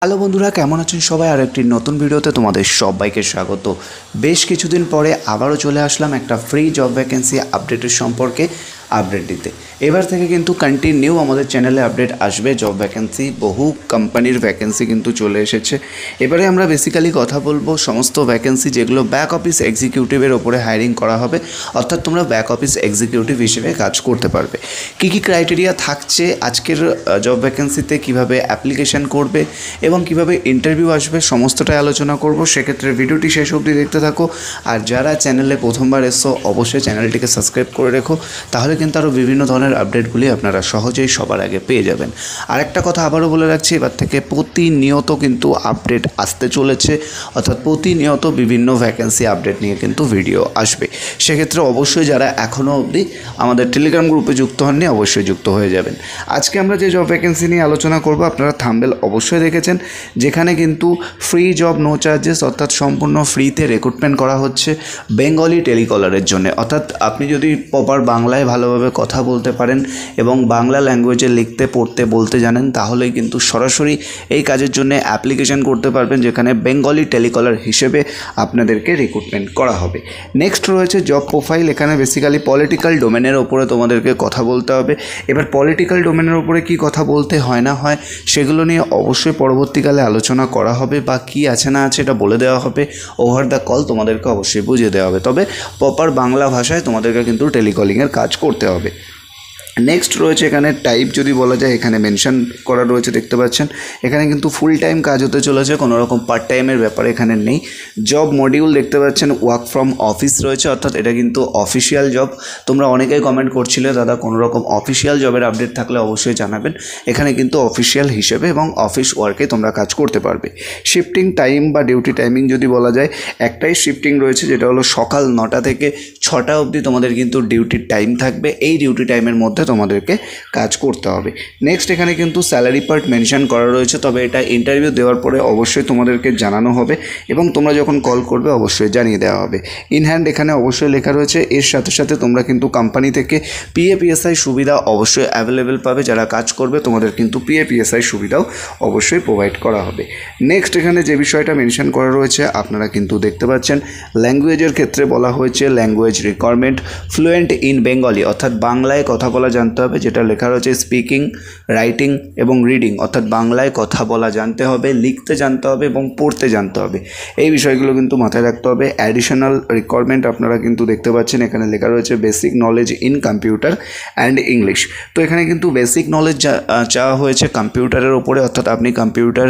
Hello বন্ধুরা, কেমন আছেন সবাই? আর একটি নতুন ভিডিওতে তোমাদের সবাইকে স্বাগত। বেশ কিছুদিন পরে আবারও চলে আসলাম একটা ফ্রি জব ভ্যাকেন্সি আপডেটের সম্পর্কে আপডেট দিতে। এবার থেকে কিন্তু কন্টিনিউ আমাদের চ্যানেলে আপডেট আসবে জব ভ্যাকেন্সি, বহু কোম্পানির ভ্যাকেন্সি কিন্তু চলে এসেছে। এবারে আমরা বেসিক্যালি কথা বলবো সমস্ত ভ্যাকেন্সি যেগুলো ব্যাক অফিস এক্সিকিউটিভের ওপরে হায়ারিং করা হবে, অর্থাৎ তোমরা ব্যাক অফিস এক্সিকিউটিভ হিসেবে কাজ করতে পারবে। কী কী ক্রাইটেরিয়া থাকছে আজকের জব ভ্যাকেন্সিতে, কীভাবে অ্যাপ্লিকেশান করবে এবং কীভাবে ইন্টারভিউ আসবে, সমস্তটাই আলোচনা করব। সেক্ষেত্রে ভিডিওটি শেষ অবধি দেখতে থাকো। আর যারা চ্যানেলে প্রথমবার এসো অবশ্যই চ্যানেলটিকে সাবস্ক্রাইব করে রেখো, তাহলে কিন্তু আরও বিভিন্ন ধরনের আপডেটগুলি আপনারা সহজেই সবার আগে পেয়ে যাবেন। আরেকটা কথা আবারও বলে রাখছি, এবার থেকে প্রতিনিয়ত কিন্তু আপডেট আসতে চলেছে, অর্থাৎ প্রতিনিয়ত বিভিন্ন ভ্যাকেন্সি আপডেট নিয়ে কিন্তু ভিডিও আসবে। সেক্ষেত্রে অবশ্যই যারা এখনও অবধি আমাদের টেলিগ্রাম গ্রুপে যুক্ত হননি অবশ্যই যুক্ত হয়ে যাবেন। আজকে আমরা যে জব ভ্যাকেন্সি নিয়ে আলোচনা করব, আপনারা থাম্বনেল অবশ্যই দেখেছেন, যেখানে কিন্তু ফ্রি জব নো চার্জেস, অর্থাৎ সম্পূর্ণ ফ্রিতে রিক্রুটমেন্ট করা হচ্ছে বেঙ্গলি টেলিকলারের জন্য। অর্থাৎ আপনি যদি প্রপার বাংলায় ভালোভাবে কথা বলতে পারেন এবং বাংলা ল্যাঙ্গুয়েজে লিখতে পড়তে বলতে জানেন, তাহলেই কিন্তু সরাসরি এই কাজের জন্য অ্যাপ্লিকেশন করতে পারবেন, যেখানে বেঙ্গলি টেলিকলার হিসেবে আপনাদেরকে রিক্রুটমেন্ট করা হবে। নেক্সট রয়েছে জব প্রোফাইল। এখানে বেসিক্যালি পলিটিক্যাল ডোমেনের ওপরে তোমাদেরকে কথা বলতে হবে। এবার পলিটিক্যাল ডোমেনের ওপরে কি কথা বলতে হয় না হয় সেগুলো নিয়ে অবশ্যই পরবর্তীকালে আলোচনা করা হবে, বা কি আছে না আছে এটা বলে দেওয়া হবে ওভার দ্য কল, তোমাদেরকে অবশ্যই বুঝিয়ে দেওয়া হবে। তবে প্রপার বাংলা ভাষায় তোমাদেরকে কিন্তু টেলিকলিংয়ের কাজ করতে হবে। নেক্সট রয়েছে এখানে টাইপ, যদি বলা যায় এখানে মেনশন করা রয়েছে, দেখতে পাচ্ছেন। এখানে কিন্তু ফুল টাইম কাজ হতে চলেছে, কোনো রকম পার্ট টাইমের ব্যাপার এখানে নেই। জব মডিউল দেখতে পাচ্ছেন ওয়ার্ক ফ্রম অফিস রয়েছে, অর্থাৎ এটা কিন্তু অফিসিয়াল জব। তোমরা অনেকেই কমেন্ট করছিলে দাদা কোনো রকম অফিসিয়াল জবের আপডেট থাকলে অবশ্যই জানাবেন। এখানে কিন্তু অফিসিয়াল হিসেবে এবং অফিস ওয়ার্কে তোমরা কাজ করতে পারবে। শিফটিং টাইম বা ডিউটি টাইমিং যদি বলা যায়, একটাই শিফটিং রয়েছে, যেটা হলো সকাল 9টা থেকে 6টা অবধি তোমাদের কিন্তু ডিউটির টাইম থাকবে। এই ডিউটি টাইমের মধ্যে তোমাদেরকে কাজ করতে হবে। নেক্সট এখানে কিন্তু স্যালারি পার্ট মেনশন করা রয়েছে, তবে এটা ইন্টারভিউ দেওয়ার পরে অবশ্যই তোমাদেরকে জানানো হবে এবং তোমরা যখন কল করবে অবশ্যই জানিয়ে দেওয়া হবে। ইন হ্যান্ড এখানে অবশ্যই লেখা রয়েছে। এর সাথে সাথে তোমরা কিন্তু কোম্পানি থেকে পিএফপিএসআই সুবিধা অবশ্যই অ্যাভেলেবেল পাবে। যারা কাজ করবে তোমাদের কিন্তু পিএফপিএসআই সুবিধাও অবশ্যই প্রোভাইড করা হবে। নেক্সট এখানে যে বিষয়টা মেনশন করা রয়েছে আপনারা কিন্তু দেখতে পাচ্ছেন, ল্যাঙ্গুয়েজের ক্ষেত্রে বলা হয়েছে language requirement fluent in Bengali, অর্থাৎ বাংলায় কথা বলা জানতে হবে। যেটা লেখা রয়েছে স্পিকিং, রাইটিং এবং রিডিং, অর্থাৎ বাংলায় কথা বলা জানতে হবে, লিখতে জানতে হবে এবং পড়তে জানতে হবে। এই বিষয়গুলো কিন্তু মাথায় রাখতে হবে। অ্যাডিশনাল রিকোয়ারমেন্ট আপনারা কিন্তু দেখতে পাচ্ছেন, এখানে লেখা রয়েছে basic knowledge in computer and English. তো এখানে কিন্তু বেসিক নলেজ চাওয়া হয়েছে কম্পিউটারের ওপরে, অর্থাৎ আপনি কম্পিউটার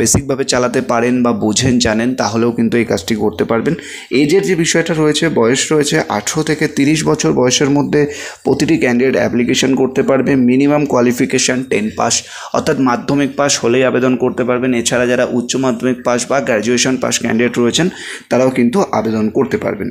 বেসিকভাবে চালাতে পারেন বা বোঝেন জানেন, তাহলেও কিন্তু এই কাজটি করতে পারবেন। এজের যে বিষয়টা রয়েছে, বয়স রয়েছে 18 থেকে 30 বছর বয়সের মধ্যে প্রতিটি ক্যান্ডিডেট অ্যাপ্লিকেশন করতে পারবে। মিনিমাম কোয়ালিফিকেশান 10 পাস, অর্থাৎ মাধ্যমিক পাস হলেই আবেদন করতে পারবেন। এছাড়া যারা উচ্চ মাধ্যমিক পাস বা গ্র্যাজুয়েশন পাস ক্যান্ডিডেট রয়েছেন তারাও কিন্তু আবেদন করতে পারবেন।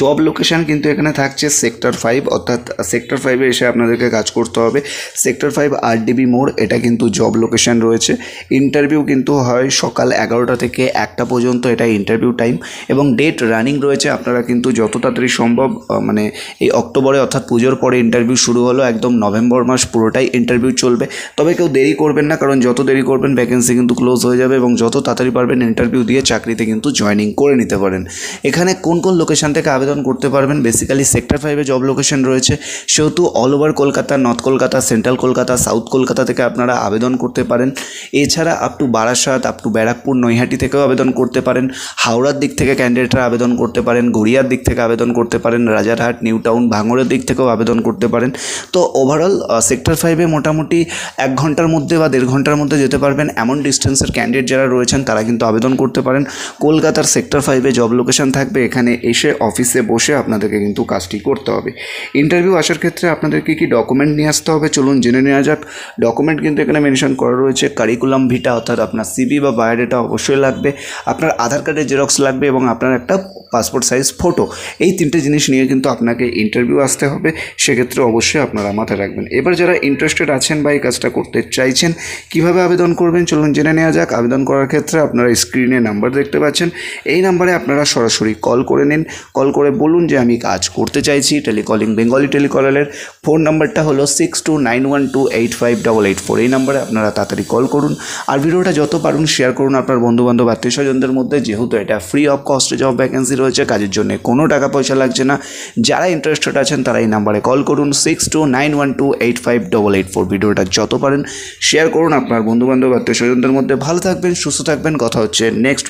জব লোকেশান কিন্তু এখানে থাকছে সেক্টর 5, অর্থাৎ সেক্টর 5-এ এসে আপনাদেরকে কাজ করতে হবে। সেক্টর 5 আরডিবি মোড়, এটা কিন্তু জব লোকেশান রয়েছে। ইন্টারভিউ কিন্তু হয় সকাল 11টা থেকে 1টা পর্যন্ত, এটা ইন্টারভিউ টাইম এবং ডেট রানিং রয়েছে। আপনারা কিন্তু যত তাড়াতাড়ি সম্ভব, মানে এই অক্টোবরে অর্থাৎ পুজোর পরে ইন্টারভিউ শুরু হলো, একদম নভেম্বর মাস পুরোটাই ইন্টারভিউ চলবে। তবে কেউ দেরি করবেন না, কারণ যত দেরি করবেন ভ্যাকেন্সি কিন্তু ক্লোজ হয়ে যাবে এবং যত তাড়াতাড়ি পারবেন ইন্টারভিউ দিয়ে চাকরিতে কিন্তু জয়েনিং করে নিতে পারেন। এখানে কোন কোন লোকেশান থেকে আবেদন করতে পারবেন, বেসিক্যালি সেক্টর 5-এ জব লোকেশন রয়েছে, সেহেতু all over Kolkata, north Kolkata, central Kolkata, south Kolkata থেকে আপনারা আবেদন করতে পারেন। এছাড়া up to Barasat, up to Barrackpore, Naihati থেকেও আবেদন করতে পারেন। হাওড়ার দিক থেকে ক্যান্ডিডেটরা আবেদন করতে পারেন, গড়িয়ার দিক থেকে আবেদন করতে পারেন, রাজারহাট, নিউ টাউন, ভাঙড়ের দিক থেকেও আবেদন করতে পারেন। তো ওভারঅল সেক্টর 5-এ মোটামুটি 1 ঘন্টার মধ্যে বা 1.5 ঘন্টার মধ্যে যেতে পারবেন এমন ডিস্টেন্সের ক্যান্ডিডেট যারা রয়েছেন তারা কিন্তু আবেদন করতে পারেন। কলকাতার সেক্টর 5-এ জব লোকেশন থাকবে, এখানে এসে অফিসে বসে আপনাদেরকে কিন্তু কাজটি করতে হবে। ইন্টারভিউ আসার ক্ষেত্রে আপনাদের কি কি ডকুমেন্ট নিয়ে আসতে হবে চলুন জেনে নেওয়া যাক। ডকুমেন্ট কিন্তু এখানে মেনশন করা রয়েছে কারিকুলাম ভিটা, অর্থাৎ আপনার সিভি বা বায়োডাটা অবশ্যই লাগবে, আপনার আধার কার্ডের জেরক্স লাগবে এবং আপনার একটা পাসপোর্ট সাইজ ফটো। এই 3টে জিনিস নিয়ে কিন্তু আপনাকে ইন্টারভিউ আসতে হবে। সেক্ষেত্রে অবশ্যই আপনারা মাথায় রাখবেন। এবার যারা ইন্টারেস্টেড আছেন বা এই কাজটা করতে চাইছেন, কিভাবে আবেদন করবেন চলুন জেনে নেওয়া যাক। আবেদন করার ক্ষেত্রে আপনারা স্ক্রিনে নাম্বার দেখতে পাচ্ছেন, এই নাম্বারে আপনারা সরাসরি কল করে নিন। কল করে বলুন যে আমি কাজ করতে চাইছি। টেলিকলিং বেঙ্গলি টেলিকলারের ফোন নাম্বারটা হলো 6291285884। এই নাম্বারে আপনারা তাড়াতাড়ি কল করুন। আর ভিডিওটা যত পারুন শেয়ার করুন আপনার বন্ধুবান্ধব আত্মীয় স্বজনদের মধ্যে, যেহেতু এটা ফ্রি অফ কস্টে জব ভ্যাকেন্সি রয়েছে, কাজের জন্য কোনো টাকা পয়সা লাগছে না। যারা ইন্টারেস্টেড আছেন তারা এই নাম্বারে কল করুন 6291285884। ভিডিওটা যত পারেন শেয়ার করুন আপনার বন্ধুবান্ধব আত্মীয় স্বজনদের মধ্যে। ভালো থাকবেন, সুস্থ থাকবেন, কথা হচ্ছে নেক্সট